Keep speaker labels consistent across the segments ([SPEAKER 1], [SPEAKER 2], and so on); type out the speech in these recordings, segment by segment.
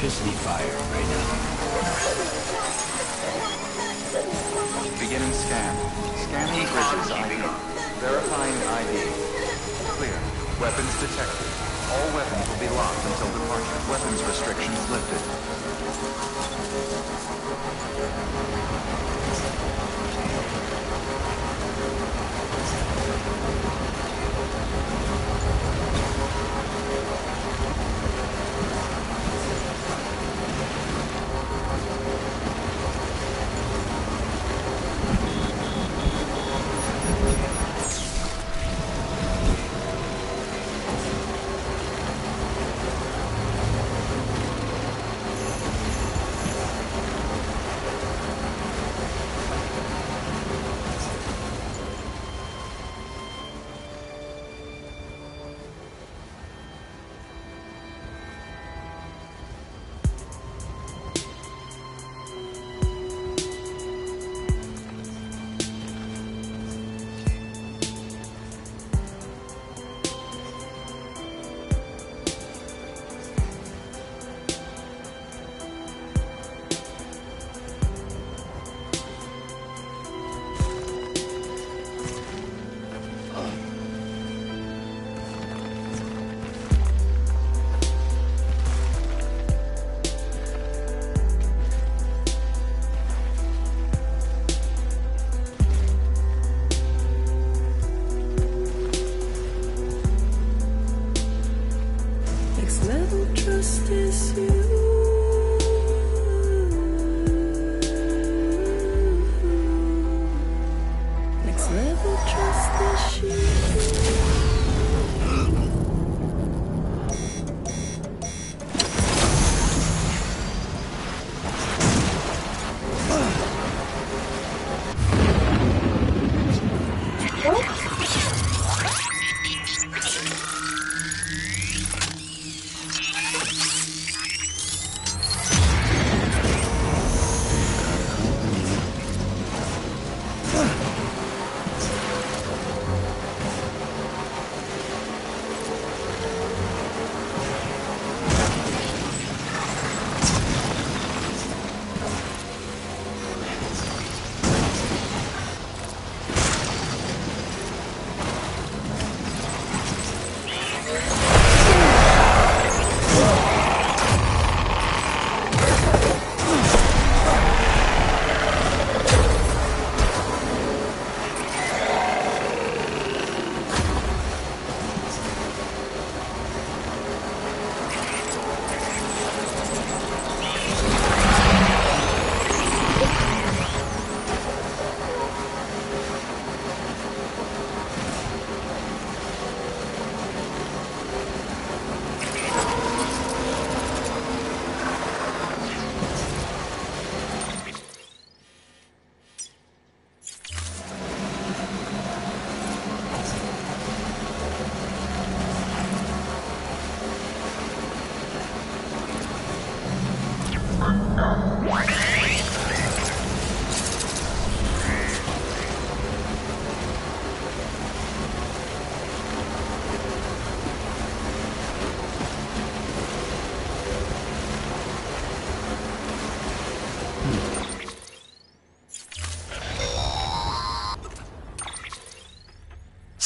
[SPEAKER 1] electricity fire right now.
[SPEAKER 2] Beginning scan. Scanning Bridges ID. Verifying ID. Clear. Weapons detected. All weapons will be locked until departure. Weapons restrictions lifted.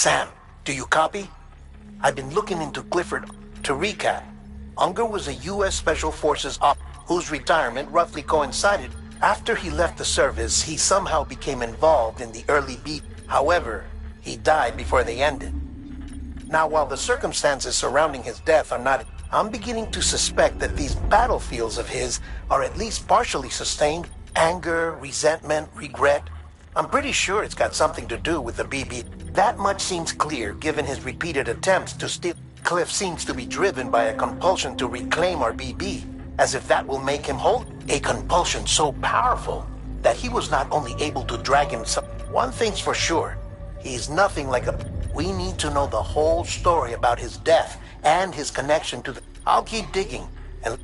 [SPEAKER 3] Sam, do you copy? I've been looking into Clifford. To recap, Unger was a U.S. Special Forces op whose retirement roughly coincided. After he left the service, he somehow became involved in the early beat. However, he died before they ended. Now, while the circumstances surrounding his death are not, I'm beginning to suspect that these battlefields of his are at least partially sustained. Anger, resentment, regret. I'm pretty sure it's got something to do with the BB. That much seems clear given his repeated attempts to steal. Cliff seems to be driven by a compulsion to reclaim our BB, as if that will make him whole. A compulsion so powerful that he was not only able to drag himself. One thing's for sure, he's nothing like a... We need to know the whole story about his death and his connection to the... I'll keep digging and...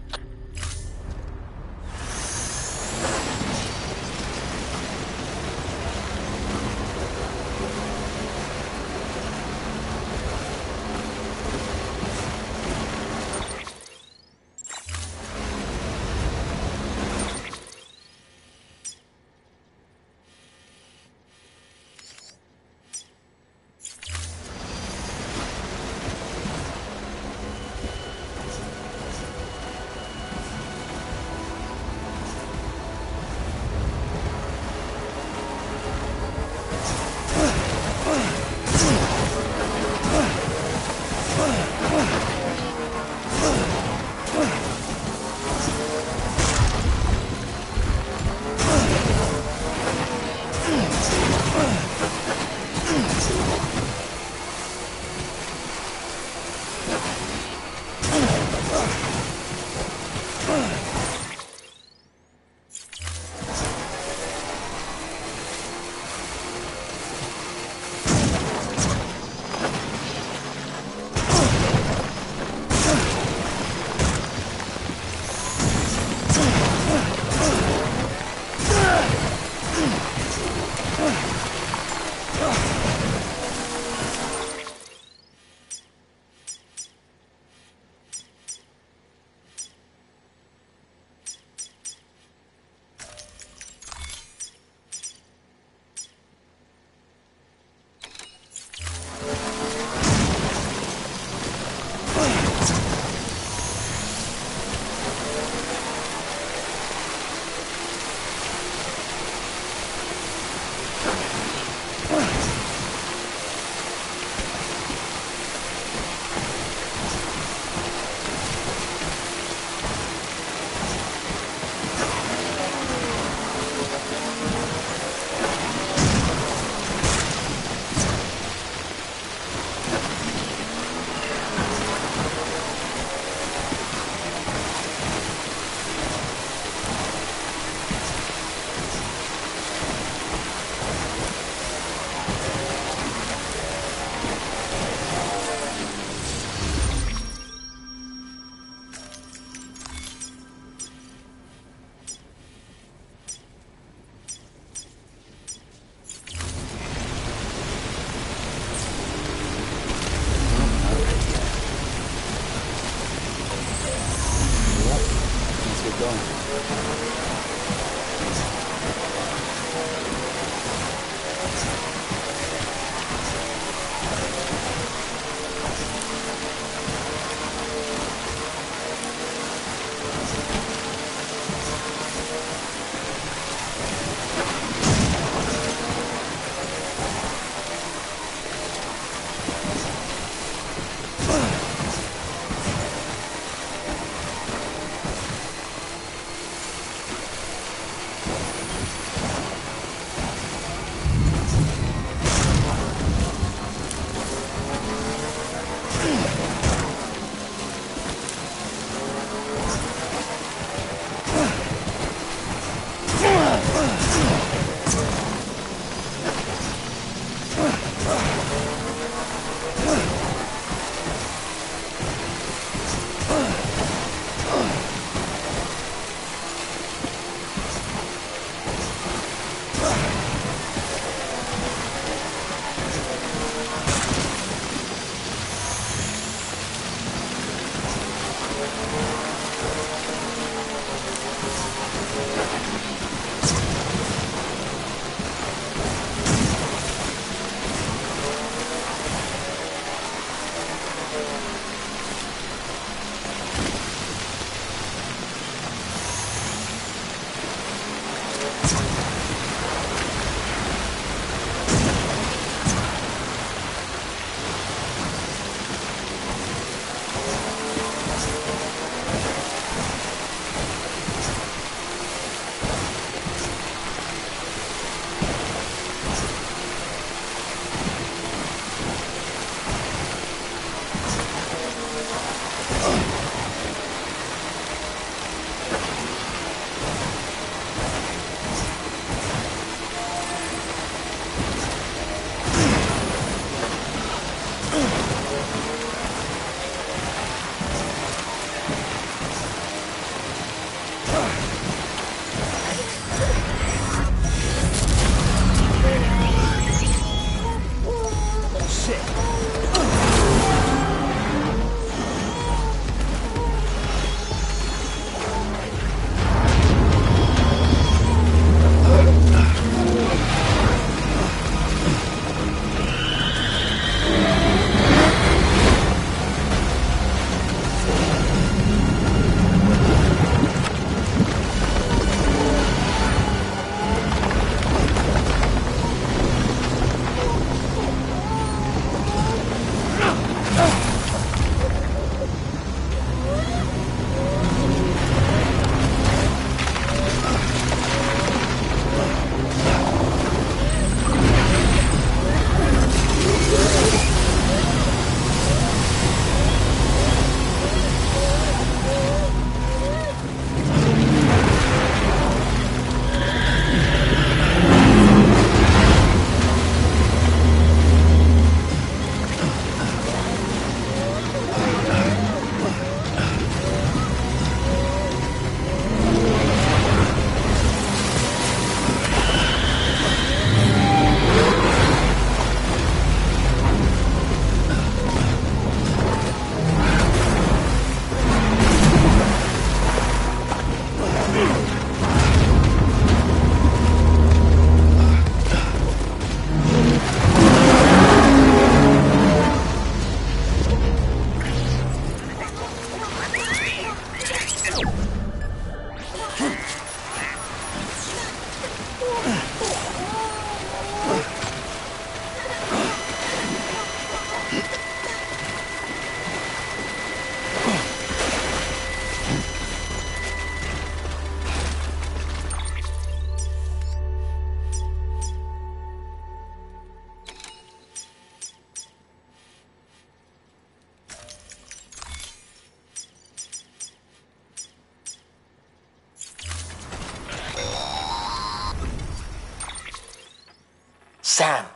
[SPEAKER 3] Sam,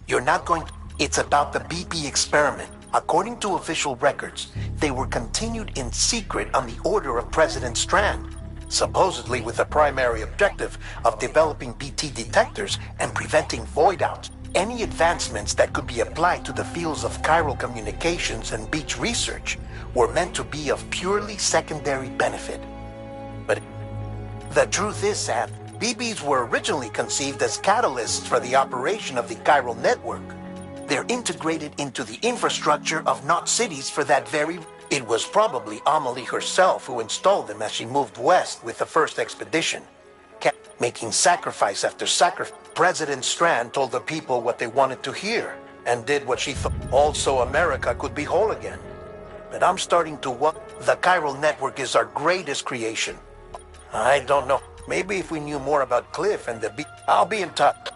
[SPEAKER 3] you're not going to... It's about the BP experiment. According to official records, they were continued in secret on the order of President Strand, supposedly with the primary objective of developing BT detectors and preventing void-outs. Any advancements that could be applied to the fields of chiral communications and beach research were meant to be of purely secondary benefit. But the truth is, Sam, BBs were originally conceived as catalysts for the operation of the chiral network. They're integrated into the infrastructure of Knot cities for that very... It was probably Amelie herself who installed them as she moved west with the first expedition. Kept making sacrifice after sacrifice. President Strand told the people what they wanted to hear, and did what she thought. Also, America could be whole again. But I'm starting to wonder... The chiral network is our greatest creation. I don't know. Maybe if we knew more about Cliff and the... I'll be in touch.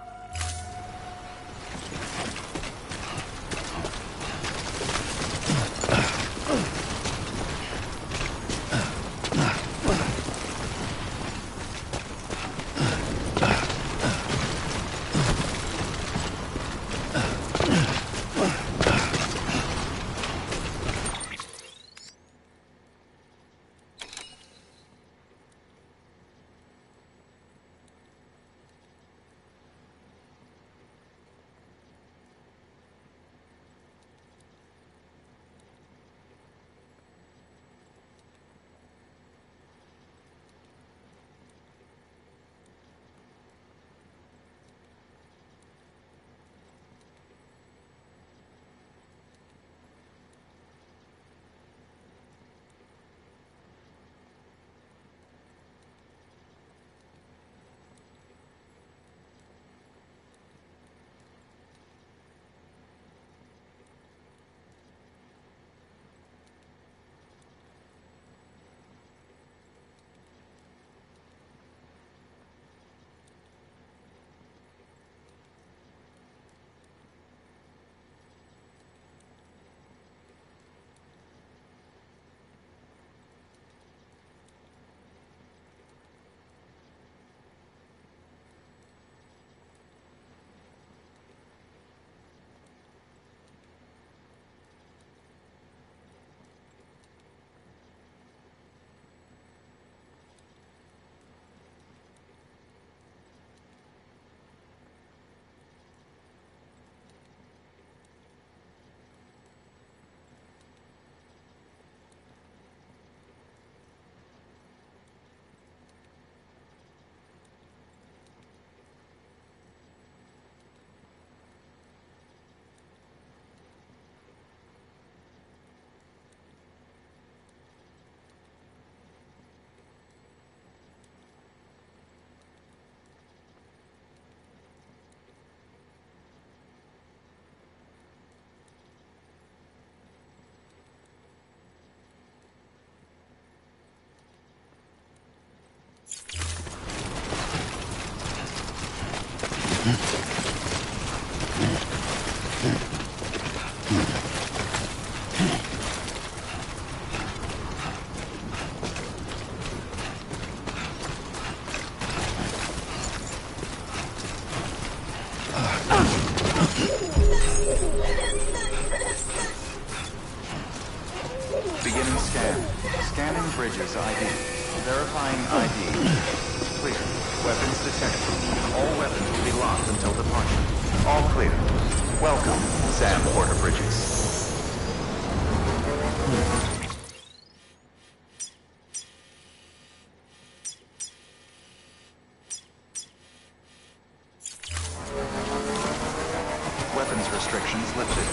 [SPEAKER 2] Beginning scan. Scanning bridges ID. Verifying ID. Clear. Weapons detected. All weapons will be locked until departure. All clear. Welcome, Sam Porter Bridges. Weapons restrictions lifted.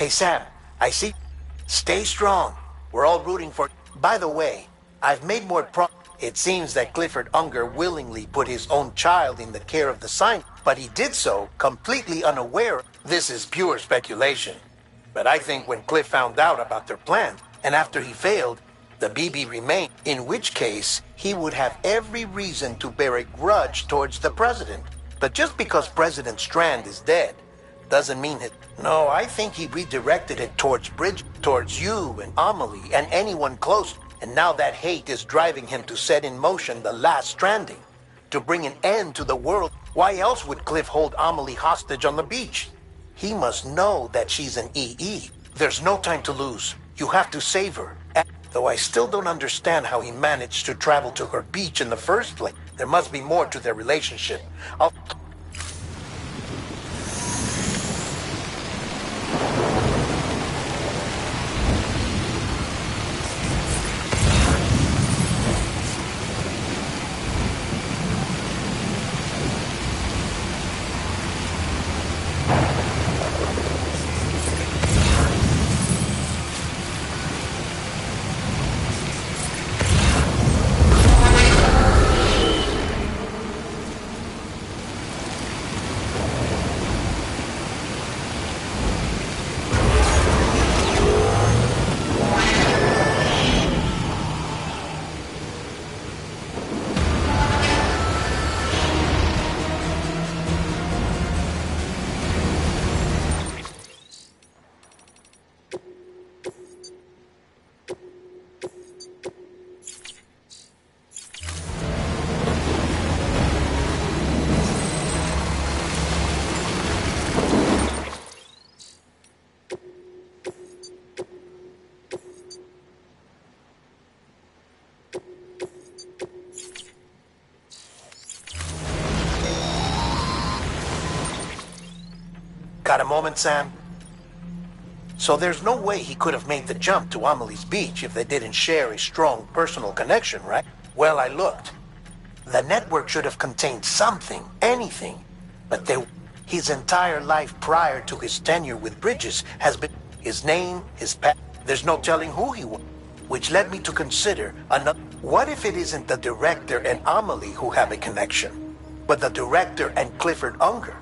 [SPEAKER 3] Hey, Sam, I see. Stay strong. We're all rooting for... By the way, I've made more It seems that Clifford Unger willingly put his own child in the care of the sign, but he did so completely unaware. This is pure speculation. But I think when Cliff found out about their plan, and after he failed, the BB remained, in which case he would have every reason to bear a grudge towards the president. But just because President Strand is dead, doesn't mean it. No, I think he redirected it towards Bridge, towards you and Amelie and anyone close. And now that hate is driving him to set in motion the last stranding, to bring an end to the world. Why else would Cliff hold Amelie hostage on the beach? He must know that she's an EE. There's no time to lose. You have to save her. Though I still don't understand how he managed to travel to her beach in the first place. There must be more to their relationship. Got a moment, Sam? So there's no way he could have made the jump to Amelie's beach if they didn't share a strong personal connection, right? Well, I looked. The network should have contained something, anything. But his entire life prior to his tenure with Bridges has been his name, his pet. There's no telling who he was. Which led me to consider another. What if it isn't the director and Amelie who have a connection, but the director and Clifford Unger?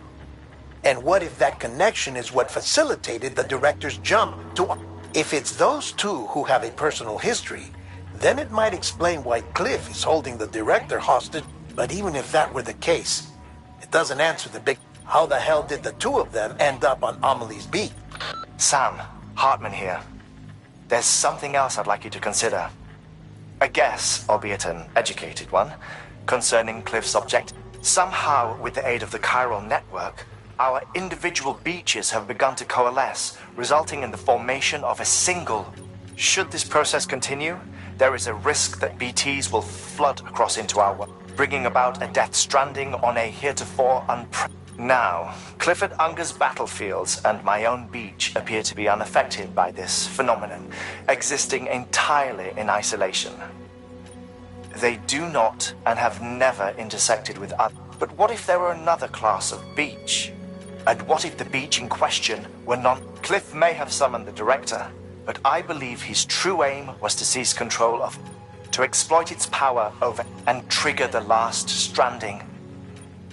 [SPEAKER 3] And what if that connection is what facilitated the director's jump to... If it's those two who have a personal history, then it might explain why Cliff is holding the director hostage. But even if that were the case, it doesn't answer the big... How the hell did the two of them end up on Amelie's beat?
[SPEAKER 1] Sam, Hartman here. There's something else I'd like you to consider. A guess, albeit an educated one, concerning Cliff's object. Somehow, with the aid of the chiral network, our individual beaches have begun to coalesce, resulting in the formation of a single. Should this process continue, there is a risk that BTs will flood across into our world, bringing about a death stranding on a heretofore Now, Clifford Unger's battlefields and my own beach appear to be unaffected by this phenomenon, existing entirely in isolation. They do not and have never intersected with others. But what if there were another class of beach? And what if the beach in question were non... Cliff may have summoned the director, but I believe his true aim was to seize control of... to exploit its power over and trigger the last stranding.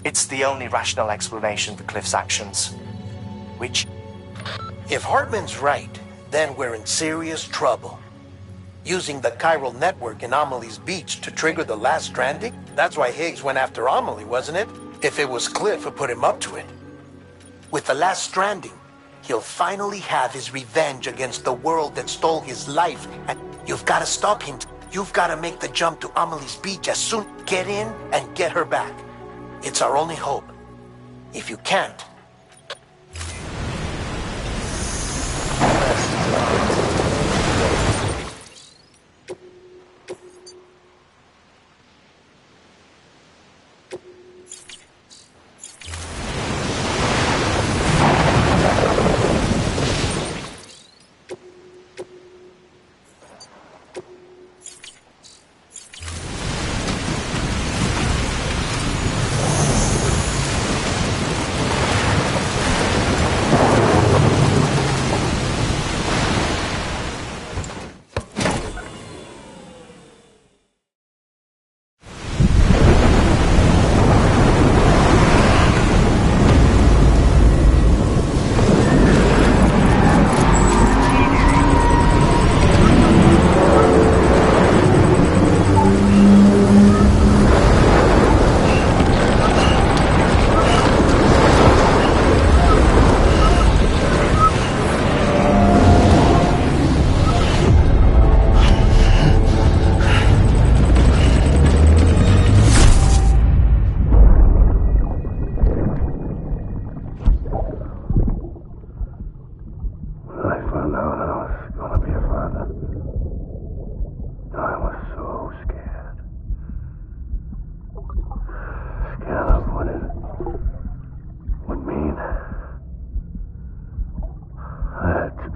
[SPEAKER 1] It's the only rational explanation for Cliff's actions. Which...
[SPEAKER 3] If Hartman's right, then we're in serious trouble. Using the chiral network in Amelie's beach to trigger the last stranding? That's why Higgs went after Amelie, wasn't it? If it was Cliff who put him up to it. With the last stranding, he'll finally have his revenge against the world that stole his life. And you've got to stop him. You've got to make the jump to Amelie's beach as soon. Get in and get her back. It's our only hope. If you can't...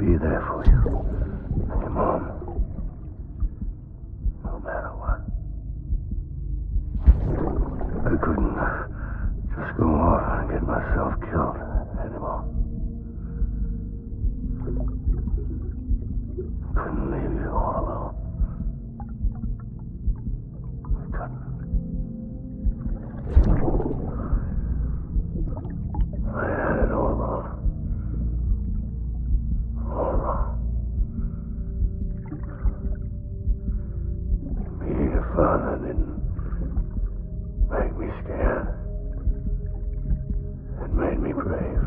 [SPEAKER 4] be there for you. And your mom. No matter what. I couldn't just go off and get myself killed anymore. Couldn't leave you all alone. I couldn't. I had it all wrong. All wrong. Being a father didn't make me scared. It made me brave.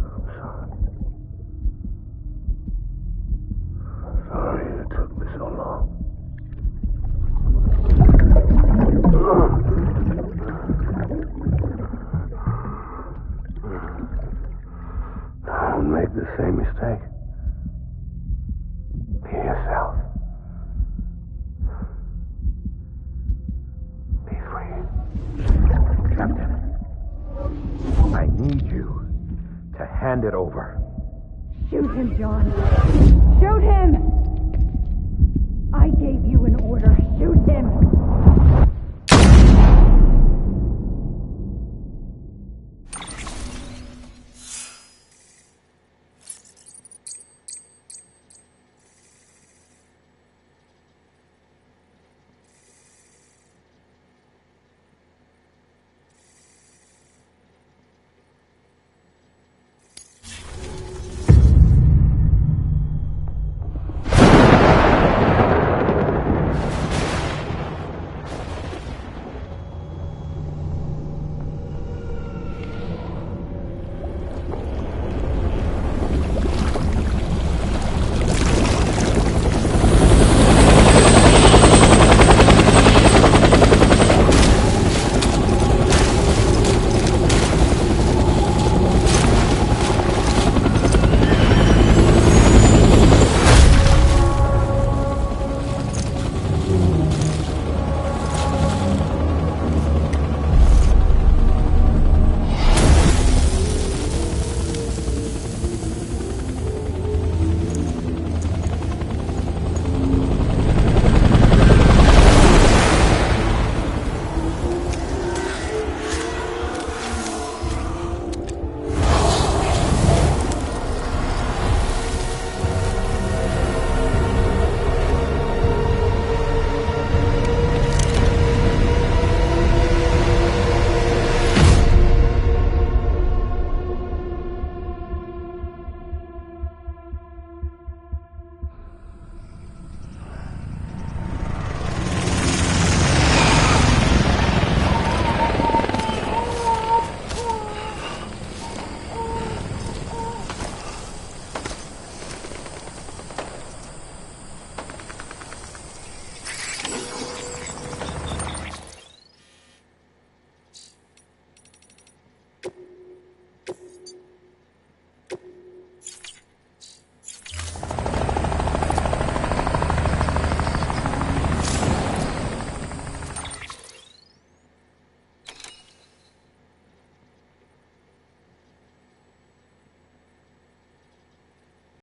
[SPEAKER 4] I'm sorry. Sorry it took me so long. Don't make the same mistake. Be yourself. Be free.
[SPEAKER 5] Captain, I need you to hand it over.
[SPEAKER 6] Shoot him, John. Shoot him! I gave you an order. Shoot him!